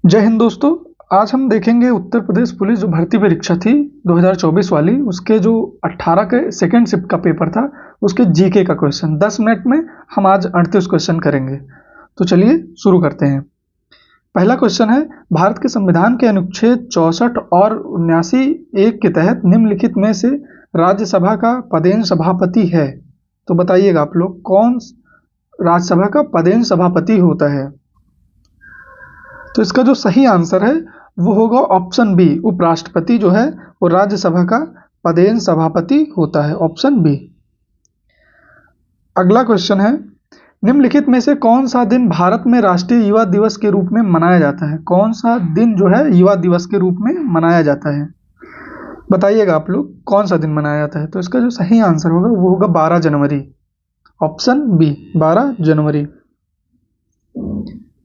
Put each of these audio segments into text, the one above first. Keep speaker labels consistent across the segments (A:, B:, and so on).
A: जय हिंद दोस्तों। आज हम देखेंगे उत्तर प्रदेश पुलिस जो भर्ती परीक्षा थी 2024 वाली, उसके जो 18 के सेकेंड शिफ्ट का पेपर था उसके जीके का क्वेश्चन 10 मिनट में हम आज 38 क्वेश्चन करेंगे। तो चलिए शुरू करते हैं। पहला क्वेश्चन है, भारत के संविधान के अनुच्छेद 64 और 79(1) के तहत निम्नलिखित में से राज्यसभा का पदेन सभापति है। तो बताइएगा आप लोग, कौन राज्यसभा का पदेन सभापति होता है। तो इसका जो सही आंसर है वो होगा ऑप्शन बी, उपराष्ट्रपति जो है वो राज्यसभा का पदेन सभापति होता है, ऑप्शन बी। अगला क्वेश्चन है, निम्नलिखित में से कौन सा दिन भारत में राष्ट्रीय युवा दिवस के रूप में मनाया जाता है। कौन सा दिन जो है युवा दिवस के रूप में मनाया जाता है, बताइएगा आप लोग कौन सा दिन मनाया जाता है। तो इसका जो सही आंसर होगा वो होगा 12 जनवरी, ऑप्शन बी 12 जनवरी।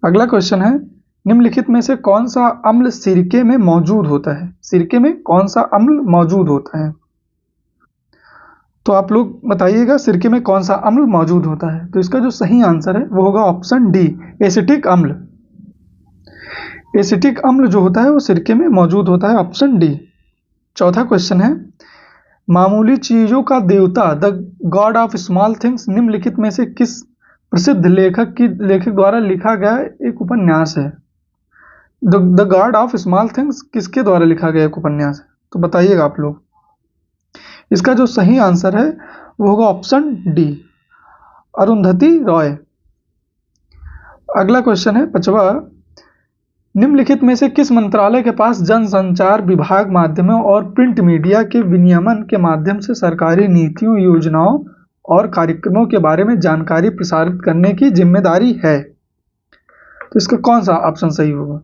A: अगला क्वेश्चन है, निम्नलिखित में से कौन सा अम्ल सिरके में मौजूद होता है। सिरके में कौन सा अम्ल मौजूद होता है, तो आप लोग बताइएगा सिरके में कौन सा अम्ल मौजूद होता है। तो इसका जो सही आंसर है वो होगा ऑप्शन डी, एसिटिक अम्ल। एसिटिक अम्ल जो होता है वो सिरके में मौजूद होता है, ऑप्शन डी। चौथा क्वेश्चन है, मामूली चीजों का देवता the God of small things निम्नलिखित में से किस प्रसिद्ध लेखक द्वारा लिखा गया एक उपन्यास है। The God of small things किसके द्वारा लिखा गया एक उपन्यास है, तो बताइएगा आप लोग। इसका जो सही आंसर है वो होगा ऑप्शन डी, अरुंधति रॉय। अगला क्वेश्चन है पांचवा, निम्नलिखित में से किस मंत्रालय के पास जनसंचार विभाग माध्यमों और प्रिंट मीडिया के विनियमन के माध्यम से सरकारी नीतियों, योजनाओं और कार्यक्रमों के बारे में जानकारी प्रसारित करने की जिम्मेदारी है। तो इसका कौन सा ऑप्शन सही होगा।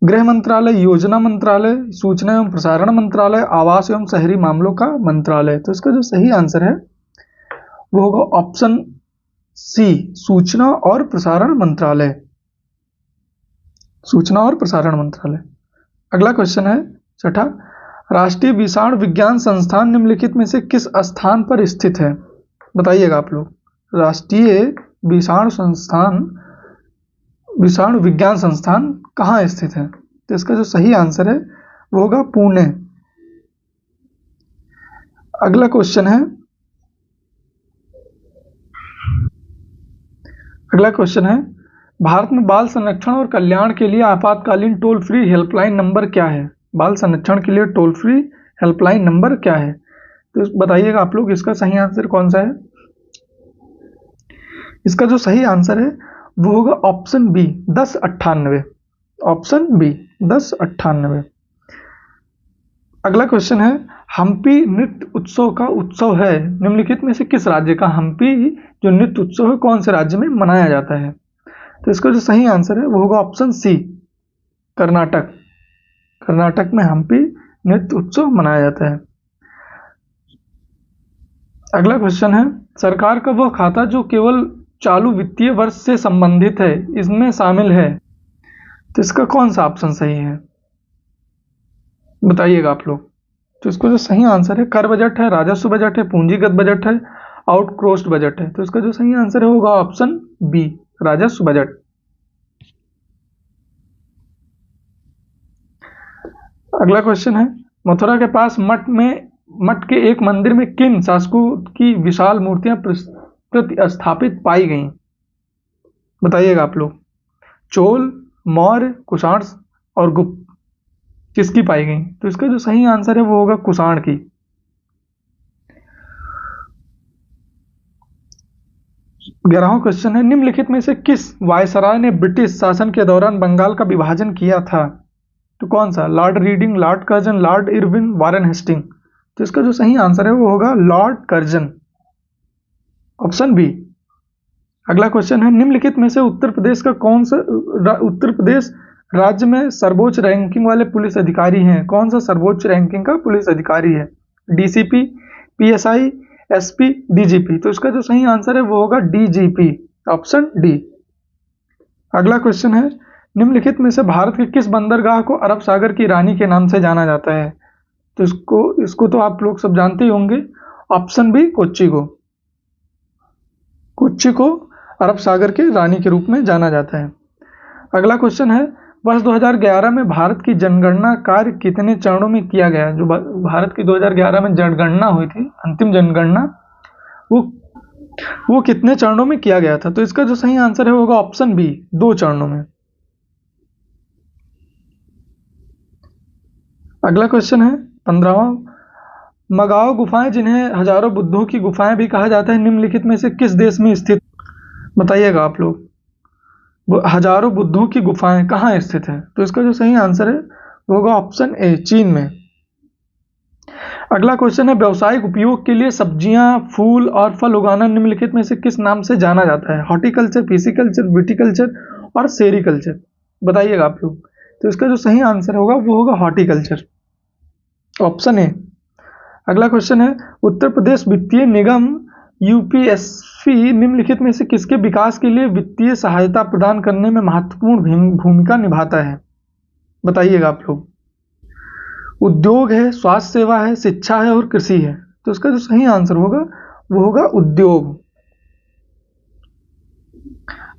A: गृह मंत्रालय, योजना मंत्रालय, सूचना एवं प्रसारण मंत्रालय, आवास एवं शहरी मामलों का मंत्रालय। तो इसका जो सही आंसर है वो होगा ऑप्शन सी, सूचना और प्रसारण मंत्रालय, सूचना और प्रसारण मंत्रालय। अगला क्वेश्चन है छठा, राष्ट्रीय विषाणु विज्ञान संस्थान निम्नलिखित में से किस स्थान पर स्थित है। बताइएगा आप लोग। राष्ट्रीय विषाणु विज्ञान संस्थान कहाँ स्थित है। तो इसका जो सही आंसर है वो होगा पुणे। अगला क्वेश्चन है, भारत में बाल संरक्षण और कल्याण के लिए आपातकालीन टोल फ्री हेल्पलाइन नंबर क्या है। बाल संरक्षण के लिए टोल फ्री हेल्पलाइन नंबर क्या है, तो बताइएगा आप लोग इसका सही आंसर कौन सा है। इसका जो सही आंसर है वो होगा ऑप्शन बी, 1098, ऑप्शन बी 1098। अगला क्वेश्चन है, हम्पी नृत्य उत्सव का उत्सव है निम्नलिखित में से किस राज्य का। हम्पी जो नृत्य उत्सव है कौन से राज्य में मनाया जाता है। तो इसका जो सही आंसर है वो होगा ऑप्शन सी, कर्नाटक। कर्नाटक में हम्पी नृत्य उत्सव मनाया जाता है। अगला क्वेश्चन है, सरकार का वह खाता जो केवल चालू वित्तीय वर्ष से संबंधित है इसमें शामिल है। तो इसका कौन सा ऑप्शन सही है, बताइएगा आप लोग। तो इसका जो सही आंसर है कर बजट है, राजस्व बजट है, पूंजीगत बजट है, आउटक्रोस्ट बजट है। तो इसका जो सही आंसर है होगा ऑप्शन बी, राजस्व बजट। अगला क्वेश्चन है, मथुरा के पास मठ के एक मंदिर में किन शासकों की विशाल मूर्तियां प्रतिस्थापित पाई गईं। बताइएगा आप लोग। चोल, मौर्य, कुषाण और गुप्त किसकी पाई गई। तो इसका जो सही आंसर है वो होगा कुषाण की। ग्यारहवां क्वेश्चन है, निम्नलिखित में से किस वायसराय ने ब्रिटिश शासन के दौरान बंगाल का विभाजन किया था। तो कौन सा, Lord Reading, Lord Curzon, Lord Irwin, Warren Hasting. तो इसका जो सही आंसर है वो होगा लॉर्ड कर्जन, ऑप्शन बी। अगला क्वेश्चन है, निम्नलिखित में से उत्तर प्रदेश राज्य में सर्वोच्च रैंकिंग वाले पुलिस अधिकारी हैं। कौन सा सर्वोच्च रैंकिंग का पुलिस अधिकारी है। DCP, PSI, SP, DGP. तो इसका जो सही आंसर है वो होगा डीजीपी, ऑप्शन डी। अगला क्वेश्चन है, निम्नलिखित में से भारत के किस बंदरगाह को अरब सागर की रानी के नाम से जाना जाता है। तो इसको तो आप लोग सब जानते ही होंगे, ऑप्शन बी, कोच्चि को। कोच्चि को अरब सागर के रानी के रूप में जाना जाता है। अगला क्वेश्चन है, वर्ष 2011 में भारत की जनगणना कार्य कितने चरणों में किया गया? जो भारत की 2011 में जनगणना हुई थी, अंतिम जनगणना, वो कितने चरणों में किया गया था? तो इसका जो सही आंसर है होगा ऑप्शन बी, 2 चरणों में। अगला क्वेश्चन है 15वां, मगाओ गुफाएं, जिन्हें हजारों बुद्धों की गुफाएं भी कहा जाता है, निम्नलिखित में से किस देश में स्थित? बताइएगा आप लोग। हजारों बुद्धों की गुफाएं कहाँ स्थित है? तो इसका जो सही आंसर है वो होगा ऑप्शन ए, चीन में। अगला क्वेश्चन है, व्यावसायिक उपयोग के लिए सब्जियां, फूल और फल उगाना निम्नलिखित में से किस नाम से जाना जाता है? हॉर्टिकल्चर, पिसिकल्चर, विटिकल्चर और सेरिकल्चर। बताइएगा आप लोग। तो इसका जो सही आंसर होगा वो होगा हॉर्टिकल्चर, ऑप्शन ए। अगला क्वेश्चन है, उत्तर प्रदेश वित्तीय निगम यूपीएससी निम्नलिखित में से किसके विकास के लिए वित्तीय सहायता प्रदान करने में महत्वपूर्ण भूमिका निभाता है? बताइएगा आप लोग। उद्योग है, स्वास्थ्य सेवा है, शिक्षा है और कृषि है। तो इसका जो सही आंसर होगा वो होगा उद्योग।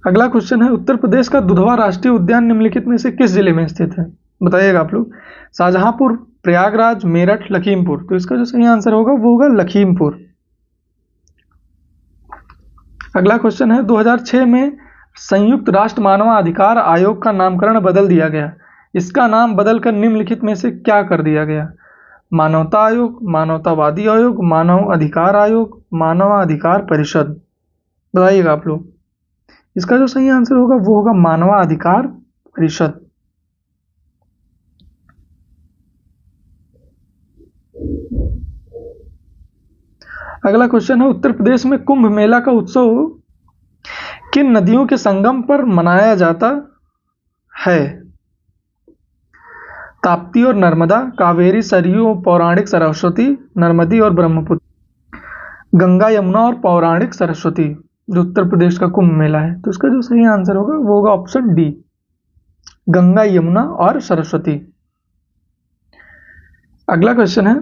A: अगला क्वेश्चन है, उत्तर प्रदेश का दुधवा राष्ट्रीय उद्यान निम्नलिखित में से किस जिले में स्थित है? बताइएगा आप लोग। शाहजहांपुर, प्रयागराज, मेरठ, लखीमपुर। तो इसका जो सही आंसर होगा वो होगा लखीमपुर। अगला क्वेश्चन है, 2006 में संयुक्त राष्ट्र मानवाधिकार आयोग का नामकरण बदल दिया गया। इसका नाम बदलकर निम्नलिखित में से क्या कर दिया गया? मानवता आयोग, मानवतावादी आयोग, मानव अधिकार आयोग, मानवाधिकार परिषद। बताइएगा आप लोग। इसका जो सही आंसर होगा वो होगा मानवाधिकार परिषद। अगला क्वेश्चन है, उत्तर प्रदेश में कुंभ मेला का उत्सव किन नदियों के संगम पर मनाया जाता है? ताप्ती और नर्मदा, कावेरी, सरयू, पौराणिक सरस्वती, नर्मदी और ब्रह्मपुत्र। गंगा, यमुना और पौराणिक सरस्वती जो उत्तर प्रदेश का कुंभ मेला है। तो इसका जो सही आंसर होगा वो होगा ऑप्शन डी, गंगा, यमुना और सरस्वती। अगला क्वेश्चन है,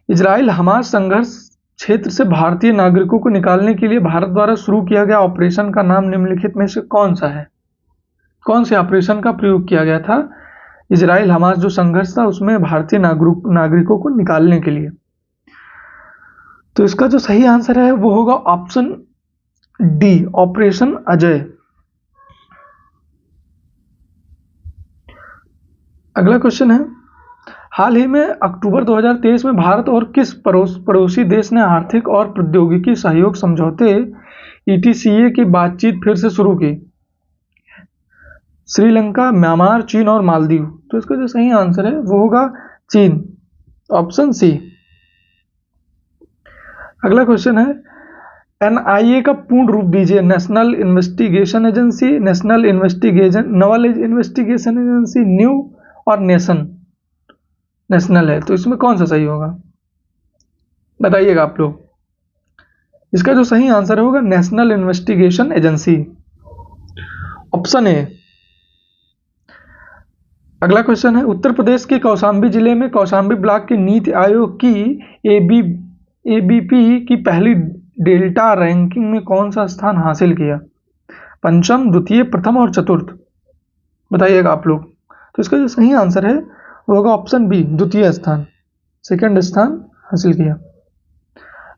A: इजराइल हमास संघर्ष क्षेत्र से भारतीय नागरिकों को निकालने के लिए भारत द्वारा शुरू किया गया ऑपरेशन का नाम निम्नलिखित में से कौन सा है? कौन से ऑपरेशन का प्रयोग किया गया था इजराइल हमास जो संघर्ष था उसमें भारतीय नागरिकों को निकालने के लिए? तो इसका जो सही आंसर है वो होगा ऑप्शन डी, ऑपरेशन अजय। अगला क्वेश्चन है, हाल ही में अक्टूबर 2023 में भारत और किस पड़ोसी देश ने आर्थिक और प्रौद्योगिकी सहयोग समझौते ETCA की बातचीत फिर से शुरू की? श्रीलंका, म्यांमार, चीन और मालदीव। तो इसका जो सही आंसर है वो होगा चीन, ऑप्शन सी। अगला क्वेश्चन है, NIA का पूर्ण रूप दीजिए। National investigation agency, Naval investigation agency, new और नेशनल है। तो इसमें कौन सा सही होगा? बताइएगा आप लोग। इसका जो सही आंसर होगा national investigation agency, option A. अगला क्वेश्चन है, उत्तर प्रदेश के कौशांबी जिले में कौशांबी ब्लॉक के नीति आयोग की ABP की पहली डेल्टा रैंकिंग में कौन सा स्थान हासिल किया? पंचम, द्वितीय, प्रथम और चतुर्थ। बताइएगा आप लोग। तो इसका जो सही आंसर है वो होगा ऑप्शन बी, द्वितीय स्थान, सेकंड स्थान हासिल किया।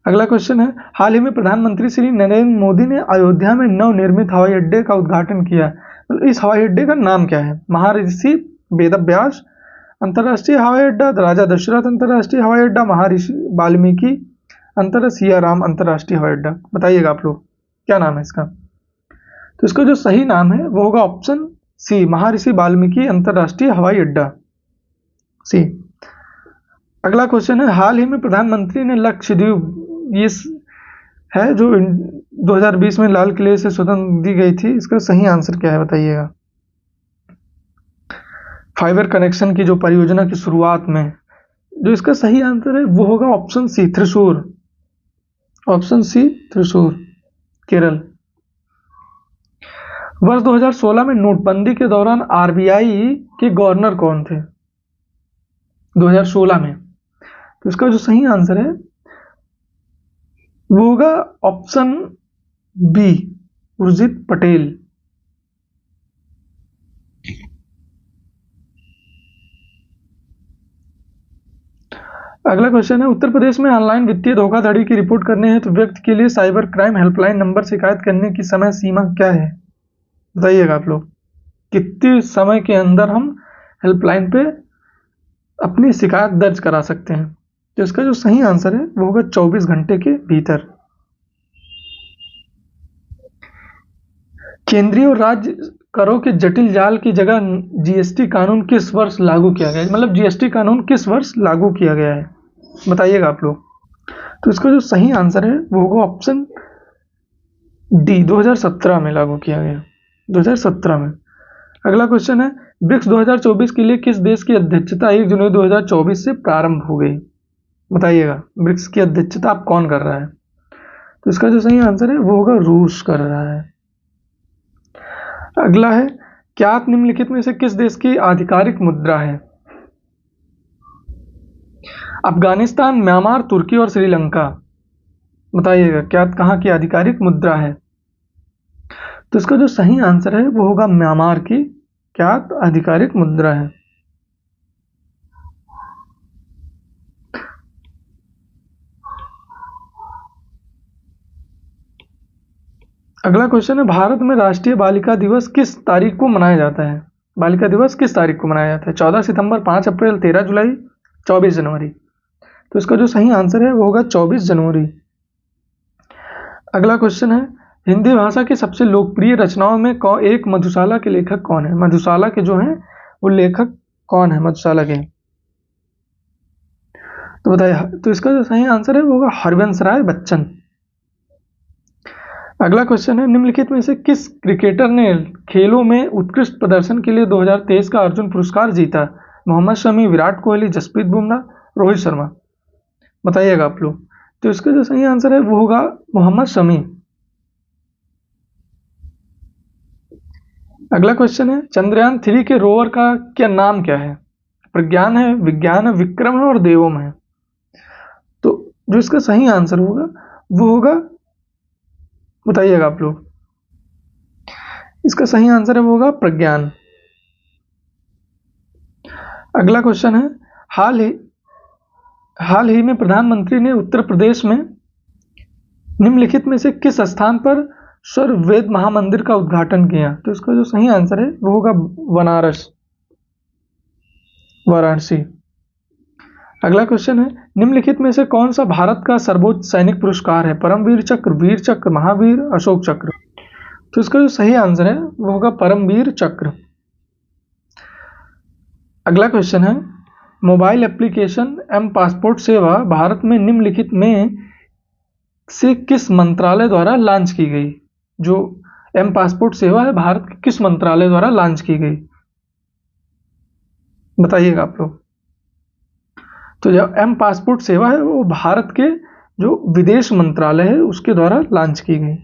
A: अगला क्वेश्चन है, हाल ही में प्रधानमंत्री श्री नरेंद्र मोदी ने अयोध्या में नवनिर्मित हवाई अड्डे का उद्घाटन किया। तो इस हवाई अड्डे का नाम क्या है? महर्षि वेदव्यास अंतर्राष्ट्रीय हवाई अड्डा, राजा दशरथ अंतर्राष्ट्रीय हवाई अड्डा, महर्षि वाल्मीकि सिया राम अंतर्राष्ट्रीय हवाई अड्डा। बताइएगा आप लोग क्या नाम है इसका? तो इसका जो सही नाम है वो होगा ऑप्शन सी, महर्षि वाल्मीकि अंतर्राष्ट्रीय हवाई अड्डा, सी। अगला क्वेश्चन है, हाल ही में प्रधानमंत्री ने लक्षद्वीप, ये है जो 2020 में लाल किले से स्वतंत्र दी गई थी, इसका सही आंसर क्या है? बताइएगा। फाइबर कनेक्शन की जो परियोजना की शुरुआत में, जो इसका सही आंसर है वो होगा option C, Thrissur, option C, Thrissur, Kerala. वर्ष 2016 में नोटबंदी के दौरान RBI के गवर्नर कौन थे? 2016 में। तो इसका जो सही आंसर है वो होगा ऑप्शन बी, उर्जित पटेल। अगला क्वेश्चन है, उत्तर प्रदेश में ऑनलाइन वित्तीय धोखाधड़ी की रिपोर्ट करने हेतु व्यक्ति के लिए साइबर क्राइम हेल्पलाइन नंबर शिकायत करने की समय सीमा क्या है? बताइएगा आप लोग, कितने समय के अंदर हम हेल्पलाइन पे अपनी शिकायत दर्ज करा सकते हैं? तो इसका जो सही आंसर है वो होगा 24 घंटे के भीतर। केंद्रीय और राज्य करों के जटिल जाल की जगह जीएसटी कानून किस वर्ष लागू किया गया है? मतलब जीएसटी कानून किस वर्ष लागू किया गया है, बताइएगा आप लोग। तो इसका जो सही आंसर है वो होगा ऑप्शन डी, 2017 में लागू किया गया, 2017 में। अगला क्वेश्चन है, ब्रिक्स 2024 के लिए किस देश की अध्यक्षता 1 जनवरी 2024 से प्रारंभ हो गई? बताइएगा, ब्रिक्स की अध्यक्षता आप कौन कर रहा है? तो इसका जो सही आंसर है वो होगा रूस कर रहा है। अगला है, क्या निम्नलिखित में से किस देश की आधिकारिक मुद्रा है? अफगानिस्तान, म्यांमार, तुर्की और श्रीलंका। बताइएगा क्या कहाँ की आधिकारिक मुद्रा है? तो इसका जो सही आंसर है वो होगा म्यांमार की क्या आधिकारिक मुद्रा है। अगला क्वेश्चन है, भारत में राष्ट्रीय बालिका दिवस किस तारीख को मनाया जाता है? बालिका दिवस किस तारीख को मनाया जाता है? 14 सितंबर, 5 अप्रैल, 13 जुलाई, 24 जनवरी। तो इसका जो सही आंसर है वो होगा 24 जनवरी। अगला क्वेश्चन है, हिंदी भाषा की सबसे लोकप्रिय रचनाओं में एक मधुशाला के लेखक कौन है? मधुशाला के जो हैं वो लेखक कौन है मधुशाला के? तो बताइए, तो इसका जो सही आंसर है वो होगा हरवंश राय बच्चन। अगला क्वेश्चन है, निम्नलिखित में से किस क्रिकेटर ने खेलों में उत्कृष्ट प्रदर्शन के लिए 2023 का अर्जुन पुरस्कार जीता? मोहम्मद शमी, विराट कोहली, जसप्रीत बुमराह, रोहित शर्मा। बताइएगा आप लोग। तो इसका जो सही आंसर है वो होगा मोहम्मद शमी। अगला क्वेश्चन है, चंद्रयान 3 के रोवर का क्या नाम क्या है? प्रज्ञान है, विज्ञान है, विक्रम है और देवम है। तो जो इसका सही आंसर होगा वो होगा, बताइएगा आप लोग। इसका सही आंसर है वो होगा प्रज्ञान। अगला क्वेश्चन है, हाल ही में प्रधानमंत्री ने उत्तर प्रदेश में निम्नलिखित में से किस स्थान पर स्वर वेद महामंदिर का उद्घाटन किया? तो इसका जो सही आंसर है वो होगा वाराणसी। अगला क्वेश्चन है, निम्नलिखित में से कौन सा भारत का सर्वोच्च सैनिक पुरस्कार है? परमवीर चक्र, वीर चक्र, महावीर, अशोक चक्र। तो इसका जो सही आंसर है वो होगा परमवीर चक्र। अगला क्वेश्चन है, मोबाइल एप्लीकेशन एम पासपोर्ट सेवा भारत में निम्नलिखित में से किस मंत्रालय द्वारा लॉन्च की गई? जो एम पासपोर्ट सेवा है भारत के किस मंत्रालय द्वारा लॉन्च की गई? बताइएगा आप लोग। तो जो एम पासपोर्ट सेवा है वो भारत के जो विदेश मंत्रालय है उसके द्वारा लॉन्च की गई।